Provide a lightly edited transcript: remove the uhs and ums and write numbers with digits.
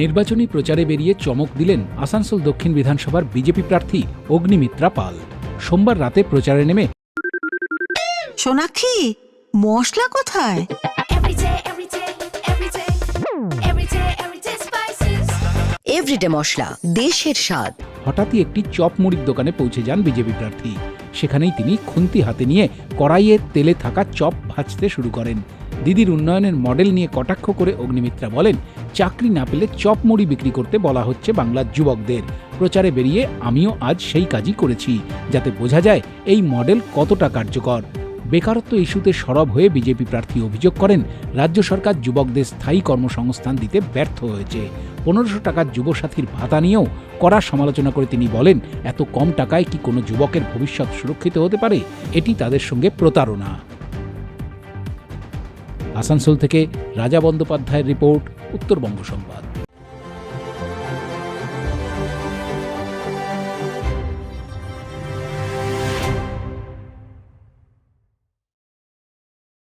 নির্বাচনী প্রচারে বেরিয়ে চমক দিলেন আসানসোল দক্ষিণ বিধানসভার বিজেপি প্রার্থী অগ্নিমিত্রা পাল। সোমবার রাতে প্রচারে নেমে সোনাক্ষী, মশলা কোথায়? এভরিডে মশলা, দেশের স্বাদ। হঠাৎই একটি চপ মুড়ির দোকানে পৌঁছে যান বিজেপি প্রার্থী। সেখানেই তিনি খুন্তি হাতে নিয়ে কড়াইয়ে তেলে থাকা চপ ভাজতে শুরু করেন। দিদির উন্নয়নের মডেল নিয়ে কটাক্ষ করে অগ্নিমিত্রা বলেন, চাকরি না পেলে চপ মুড়ি বিক্রি করতে বলা হচ্ছে বাংলার যুবকদের। প্রচারে বেরিয়ে আমিও আজ সেই কাজই করেছি, যাতে বোঝা যায় এই মডেল কতটা কার্যকর। বেকারত্ব ইস্যুতে সরব হয়ে বিজেপি প্রার্থী অভিযোগ করেন, রাজ্য সরকার যুবকদের স্থায়ী কর্মসংস্থান দিতে ব্যর্থ হয়েছে। 1500 টাকার যুবসাথীর ভাতা নিয়েও কড়া সমালোচনা করে তিনি বলেন, এত কম টাকায় কি কোনো যুবকের ভবিষ্যৎ সুরক্ষিত হতে পারে? এটি তাদের সঙ্গে প্রতারণা। আসানসোল থেকে রাজা বন্দ্যোপাধ্যায়ের রিপোর্ট, উত্তরবঙ্গ সংবাদ।